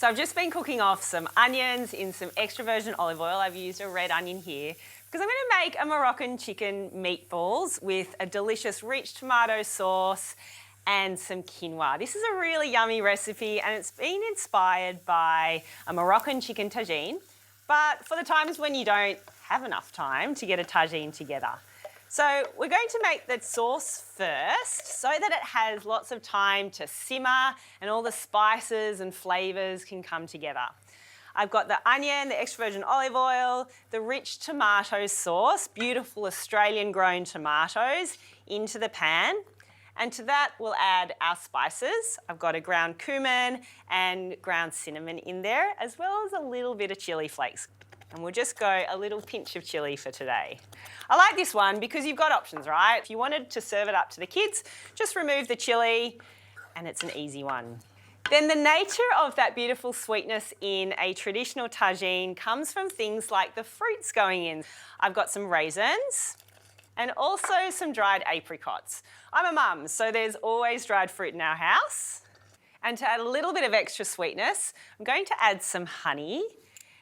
So I've just been cooking off some onions in some extra virgin olive oil. I've used a red onion here because I'm going to make a Moroccan chicken meatballs with a delicious rich tomato sauce and some quinoa. This is a really yummy recipe and it's been inspired by a Moroccan chicken tagine, but for the times when you don't have enough time to get a tagine together. So we're going to make the sauce first so that it has lots of time to simmer and all the spices and flavours can come together. I've got the onion, the extra virgin olive oil, the rich tomato sauce, beautiful Australian grown tomatoes into the pan. And to that we'll add our spices. I've got a ground cumin and ground cinnamon in there, as well as a little bit of chilli flakes. And we'll just go a little pinch of chilli for today. I like this one because you've got options, right? If you wanted to serve it up to the kids, just remove the chilli and it's an easy one. Then the nature of that beautiful sweetness in a traditional tagine comes from things like the fruits going in. I've got some raisins and also some dried apricots. I'm a mum, so there's always dried fruit in our house. And to add a little bit of extra sweetness, I'm going to add some honey.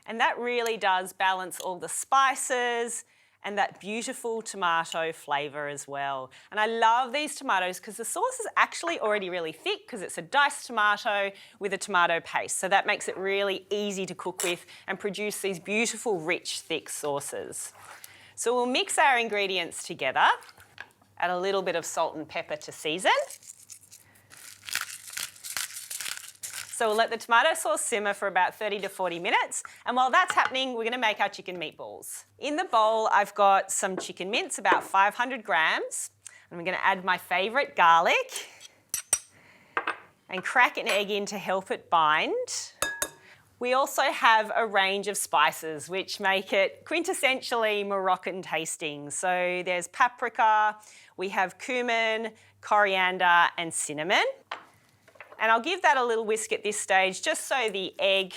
And that really does balance all the spices and that beautiful tomato flavour as well. And I love these tomatoes because the sauce is actually already really thick because it's a diced tomato with a tomato paste. So that makes it really easy to cook with and produce these beautiful, rich, thick sauces. So we'll mix our ingredients together, add a little bit of salt and pepper to season. So we'll let the tomato sauce simmer for about 30 to 40 minutes. And while that's happening, we're going to make our chicken meatballs. In the bowl, I've got some chicken mince, about 500 grams. And I'm going to add my favourite garlic and crack an egg in to help it bind. We also have a range of spices which make it quintessentially Moroccan tasting. So there's paprika, we have cumin, coriander and cinnamon. And I'll give that a little whisk at this stage just so the egg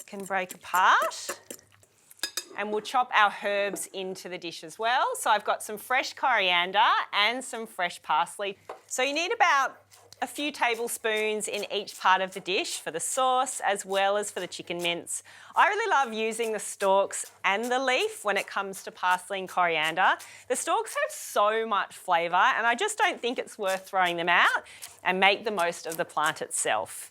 can break apart. And we'll chop our herbs into the dish as well. So I've got some fresh coriander and some fresh parsley. So you need about a few tablespoons in each part of the dish for the sauce as well as for the chicken mince. I really love using the stalks and the leaf when it comes to parsley and coriander. The stalks have so much flavour and I just don't think it's worth throwing them out and make the most of the plant itself.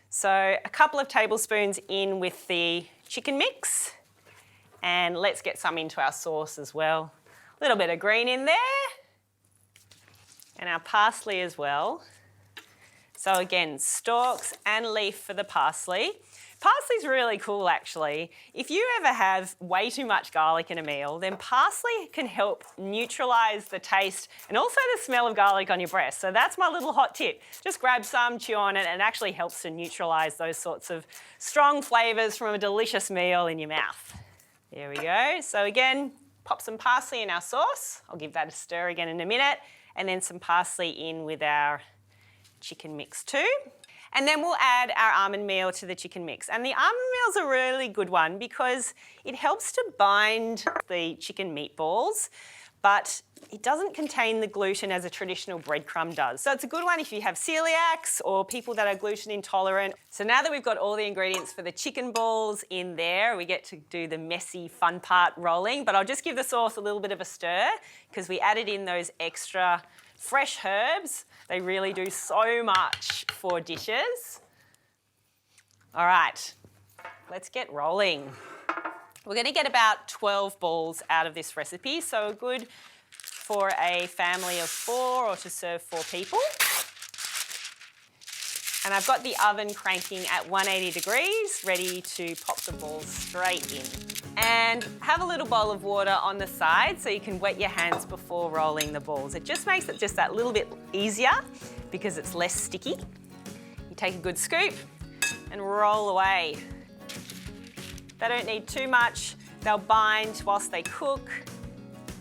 So a couple of tablespoons in with the chicken mix and let's get some into our sauce as well. A little bit of green in there. And our parsley as well. So again, stalks and leaf for the parsley. Parsley's really cool actually. If you ever have way too much garlic in a meal, then parsley can help neutralise the taste and also the smell of garlic on your breath. So that's my little hot tip. Just grab some, chew on it, and it actually helps to neutralise those sorts of strong flavours from a delicious meal in your mouth. There we go. So again, pop some parsley in our sauce. I'll give that a stir again in a minute. And then some parsley in with our chicken mix too. And then we'll add our almond meal to the chicken mix. And the almond meal is a really good one because it helps to bind the chicken meatballs, but it doesn't contain the gluten as a traditional breadcrumb does. So it's a good one if you have celiacs or people that are gluten intolerant. So now that we've got all the ingredients for the chicken balls in there, we get to do the messy fun part rolling, but I'll just give the sauce a little bit of a stir because we added in those extra fresh herbs. They really do so much for dishes. All right, let's get rolling. We're going to get about 12 balls out of this recipe, so good for a family of 4 or to serve 4 people. And I've got the oven cranking at 180 degrees, ready to pop the balls straight in. And have a little bowl of water on the side so you can wet your hands before rolling the balls. It just makes it just that little bit easier because it's less sticky. You take a good scoop and roll away. They don't need too much. They'll bind whilst they cook.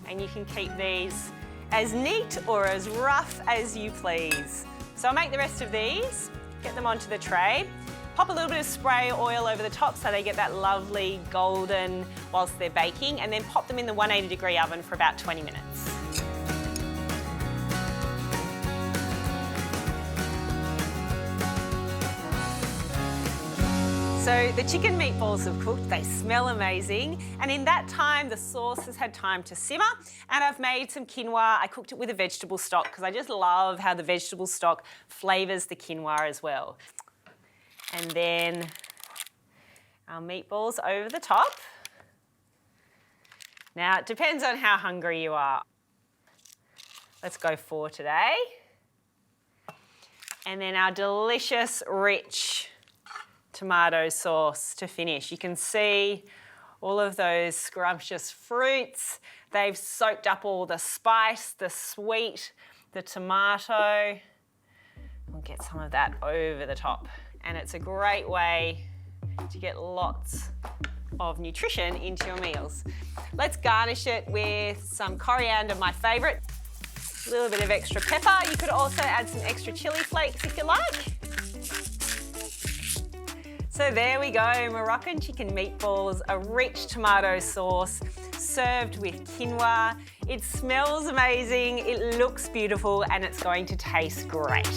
And you can keep these as neat or as rough as you please. So I'll make the rest of these, get them onto the tray, pop a little bit of spray oil over the top so they get that lovely golden whilst they're baking, and then pop them in the 180 degree oven for about 20 minutes. So the chicken meatballs have cooked, they smell amazing, and in that time the sauce has had time to simmer, and I've made some quinoa. I cooked it with a vegetable stock because I just love how the vegetable stock flavours the quinoa as well. And then our meatballs over the top. Now it depends on how hungry you are. Let's go 4 today. And then our delicious, rich tomato sauce to finish. You can see all of those scrumptious fruits. They've soaked up all the spice, the sweet, the tomato. We'll get some of that over the top. And it's a great way to get lots of nutrition into your meals. Let's garnish it with some coriander, my favourite. A little bit of extra pepper. You could also add some extra chilli flakes if you like. So there we go, Moroccan chicken meatballs, a rich tomato sauce served with quinoa. It smells amazing, it looks beautiful, and it's going to taste great.